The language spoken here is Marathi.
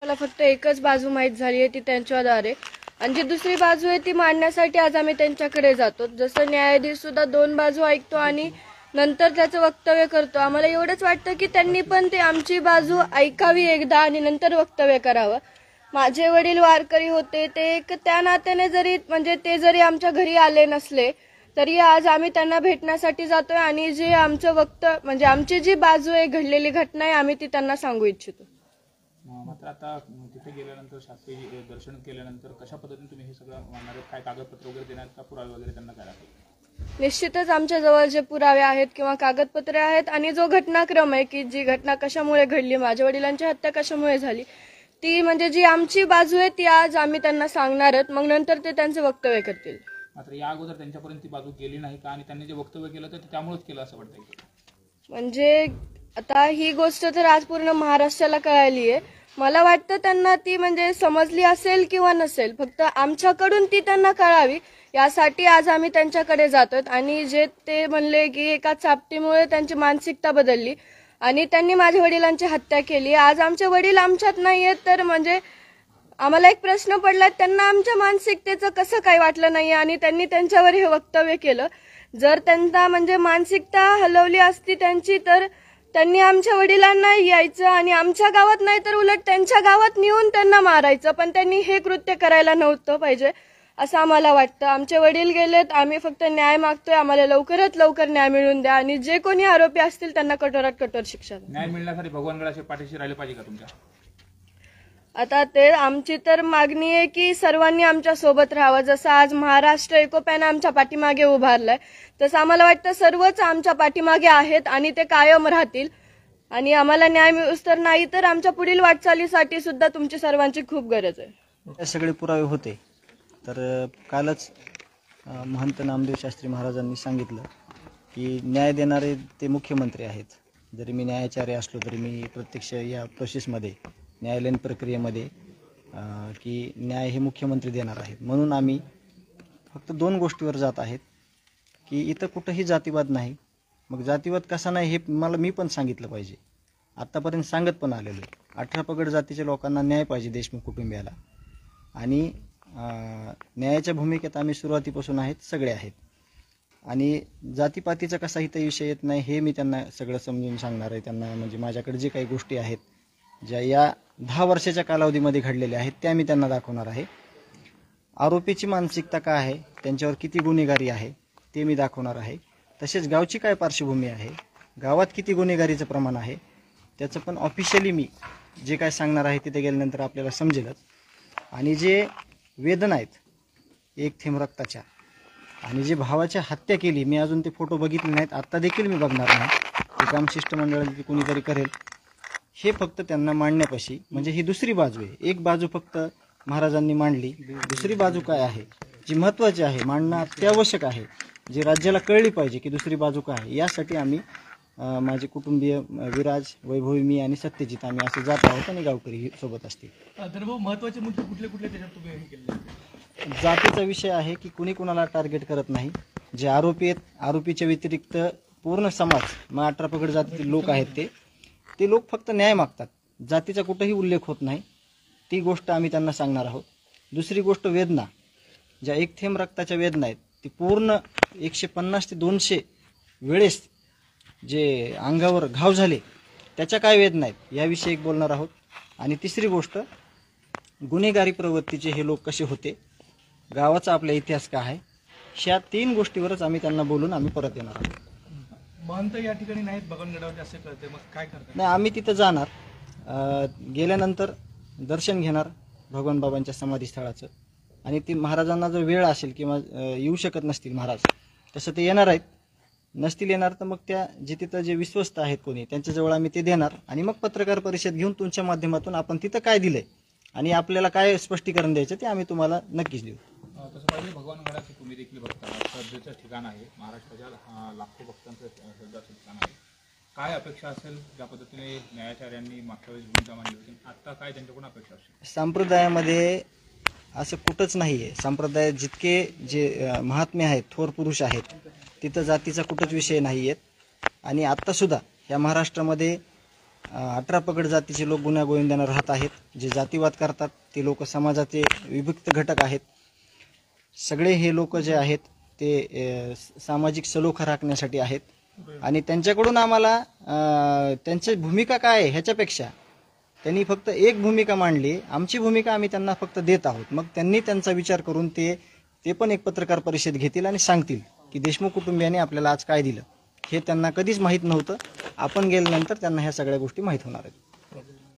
मला फक्त एकच बाजू माहीत झाली आहे, ती त्यांच्याद्वारे, आणि जी दुसरी बाजू आहे ती मांडण्यासाठी आज आम्ही त्यांच्याकडे जातो. जसं न्यायाधीश सुद्धा दोन बाजू ऐकतो आणि नंतर त्याचं वक्तव्य करतो. आम्हाला एवढंच वाटतं की त्यांनी पण ते आमची बाजू ऐकावी एकदा आणि नंतर वक्तव्य करावं. माझे वडील वारकरी होते, ते एक त्या नात्याने ते जरी आमच्या घरी आले नसले तरी आज आम्ही त्यांना भेटण्यासाठी जातोय आणि जे आमचं आमची जी बाजू आहे, घडलेली घटना आहे, आम्ही ती त्यांना सांगू इच्छितो. मात्र आता तिथे गेल्यानंतर शासकीय दर्शन केल्यानंतर कशा पद्धतीने तुम्ही हे सगळं मानणार आहेत? काय कागदपत्र वगैरे देणार का, पुरावे वगैरे त्यांना काय लागेल? निश्चितच आमच्या जवळ जे पुरावे आहेत किंवा कागदपत्रे आहेत आणि जो घटनाक्रम आहे की जी घटना कशामुळे घडली, माझ्या वडिलांची हत्या कशामुळे झाली, ती जी आमची बाजू आहे ती आज आम्ही त्यांना सांगणार आहोत. मग नंतर ते त्यांचे वक्तव्य करतील. मात्र या अगोदर त्यांच्यापर्यंत ती बाजू गेली नाही का, आणि त्यांनी जे वक्तव्य केलं तर त्यामुळेच केलं असं वाटतंय? आता ही गोष्ट तर आज पूर्ण महाराष्ट्राला कळाली आहे. मला वाटतं त्यांना ती समजली असेल किंवा नसेल, फक्त आमच्याकडून ती त्यांना कळावी यासाठी आज आम्ही त्यांच्याकडे जातोय. आणि जे ते म्हणले की एका चापटीमुळे त्यांची मानसिकता बदलली आणि त्यांनी माझ्या वडिलांची हत्या केली. आज आमचे वडील आमच्यात नाहीयेत, तर आम्हाला एक प्रश्न पडला, त्यांना आमच्या मानसिकतेचं कसं काय वाटलं नाही आणि त्यांनी त्यांच्यावर हे वक्तव्य केलं. जर त्यांना मानसिकता हलवली असती त्यांची, तर त्यांनी आमच्या वडिलांना यायचं आणि आमच्या गावात नाही तर उलट त्यांच्या गावात नेऊन त्यांना मारायचं. पण त्यांनी हे कृत्य करायला नव्हतं पाहिजे असं आम्हाला वाटतं. आमचे वडील गेलेत, आम्ही फक्त न्याय मागतोय. आम्हाला लवकरात लवकर न्याय मिळवून द्या आणि जे कोणी आरोपी असतील त्यांना कठोरात कठोर शिक्षा द्या. न्याय मिळण्यासाठी भगवानगडाच्या पाठीशी राहिले पाहिजे का तुमच्या? आता आमची तर मागणी आहे की सर्वांनी आमच्या सोबत राहावं. जसं आज महाराष्ट्र एकोप्याने आमच्या पाठीमागे उभारलाय, तसं आम्हाला वाटतं सर्वच आमच्या पाठीमागे आहेत आणि ते कायम राहतील. आणि आम्हाला न्याय मिळूच तर नाही तर आमच्या पुढील वाटचालीसाठी सुद्धा तुमची सर्वांची खूप गरज आहे. हे सगळे पुरावे होते. तर कालच महंत नामदेव शास्त्री महाराजांनी सांगितलं की न्याय देणारे ते मुख्यमंत्री आहेत. जरी मी न्यायाचार्य असलो तरी मी प्रत्यक्ष या प्रोसेसमध्ये, न्यायालयीन प्रक्रियेमध्ये की न्याय हे मुख्यमंत्री देणार आहेत. म्हणून आम्ही फक्त दोन गोष्टीवर जात आहेत की इथं कुठंही जातीवाद नाही. मग जातीवाद कसा नाही हे मी पण सांगितलं पाहिजे. आत्तापर्यंत सांगत पण आलेलो आहे. 18 पगड जातीच्या लोकांना न्याय पाहिजे, देशमुख कुटुंबियाला. आणि न्यायाच्या भूमिकेत आम्ही सुरुवातीपासून आहेत, सगळे आहेत. आणि जातीपातीचा कसा इथं विषय येत नाही हे मी त्यांना सगळं समजून सांगणार आहे. त्यांना माझ्याकडे जे काही गोष्टी आहेत ज्या या 10 वर्षाच्या कालावधीमध्ये घडलेल्या आहेत त्या मी त्यांना दाखवणार आहे. आरोपीची मानसिकता काय आहे, त्यांच्यावर किती गुन्हेगारी आहे ते मी दाखवणार आहे. तसेच गावची काय पार्श्वभूमी आहे, गावात किती गुन्हेगारीचं प्रमाण आहे त्याचं पण ऑफिशियली मी जे काय सांगणार आहे तिथे गेल्यानंतर आपल्याला समजेलच. आणि जे वेदना आहेत एक थेंब रक्ताच्या, आणि जे भावाच्या हत्या केली, मी अजून ते फोटो बघितले नाहीत, आत्ता देखील मी बघणार नाही. ते काम शिष्टमंडळातील कोणीतरी करेल. हे फक्त त्यांना मांडण्यापाशी ही दुसरी बाजू आहे. एक बाजू फक्त महाराजांनी मांडली, दुसरी बाजू काय आहे जी महत्त्वाची आहे, मांडणं अत्यावश्यक आहे, जी राज्याला कळली पाहिजे की दुसरी बाजू काय आहे. यासाठी आम्ही माझे कुटुंबीय विराज, वैभवी, मी आणि सत्यजित आम्ही असं जात आहोत आणि गावकरी सोबत असतील. तर महत्त्वाचे मुद्दे कुठले कुठले त्याच्यात तुम्ही हे केले? जातीचा विषय आहे की कुणी कुणाला टार्गेट करत नाही. जे आरोपी आहेत, आरोपीच्या व्यतिरिक्त पूर्ण समाज, मग 18 पगड जातीतील लोक आहेत ते लोक फक्त न्याय मागतात. जातीचा कुठेही उल्लेख होत नाही. ती गोष्ट आम्ही त्यांना सांगणार आहोत. दुसरी गोष्ट वेदना, ज्या एक थेंब रक्ताच्या वेदना आहेत ती पूर्ण 150 ते 200 वेळेस जे अंगावर घाव झाले त्याच्या काय वेदना आहेत याविषयी एक बोलणार आहोत. आणि तिसरी गोष्ट, गुन्हेगारी प्रवृत्तीचे हे लोक कसे होते, गावाचा आपला इतिहास काय आहे, ह्या 3 गोष्टीवरच आम्ही त्यांना बोलून आम्ही परत येणार आहोत. महंत या ठिकाणी नाहीत भगवानगडावर असे कळते, मग काय करतात? नाही, आम्ही तिथं जाणार, गेल्यानंतर दर्शन घेणार भगवान बाबांच्या समाधीस्थळाचं. आणि ती महाराजांना जर वेळ असेल किंवा येऊ शकत नसतील महाराज, तसं ते येणार आहेत. नसतील येणार तर मग त्या जे तिथं जे विश्वस्त आहेत कोणी त्यांच्याजवळ आम्ही ते देणार. आणि मग पत्रकार परिषद घेऊन तुमच्या माध्यमातून आपण तिथं काय दिलंय आणि आपल्याला काय स्पष्टीकरण द्यायचं ते आम्ही तुम्हाला नक्कीच देऊ. तसं पाहिजे भगवानगडाचे तुम्ही देखील बघता, श्रद्धेचं ठिकाण आहे, महाराष्ट्राच्या लाखो भक्तांचं श्रद्धाचं ठिकाण आहे. काय अपेक्षा असेल, ज्या पद्धतीने न्यायाचार्यांनी मागच्या वेळेस भूमिका मांडली होती, आता काय त्यांच्याकडून अपेक्षा असेल? संप्रदायामध्ये असं कुठंच नाही आहे. संप्रदायात जितके जे महात्मे आहेत, थोर पुरुष आहेत, तिथं जातीचा कुठंच विषय नाही आहेत. आणि आत्तासुद्धा या महाराष्ट्रामध्ये 18 पगड जातीचे लोक गुन्ह्या गोविंद्यानं राहत आहेत. जे जातीवाद करतात ते लोक समाजाचे विभक्त घटक आहेत. सगळे हे लोक जे आहेत ते सामाजिक सलोखा राखण्यासाठी आहेत आणि त्यांच्याकडून आम्हाला त्यांची भूमिका काय आहे ह्याच्यापेक्षा त्यांनी फक्त एक भूमिका मांडली. आमची भूमिका आम्ही त्यांना फक्त देत आहोत. मग त्यांनी त्यांचा विचार करून ते पण एक पत्रकार परिषद घेतील आणि सांगतील की देशमुख कुटुंबियांनी आपल्याला आज काय दिलं. हे त्यांना कधीच माहीत नव्हतं. आपण गेल्यानंतर त्यांना ह्या सगळ्या गोष्टी माहीत होणार आहेत.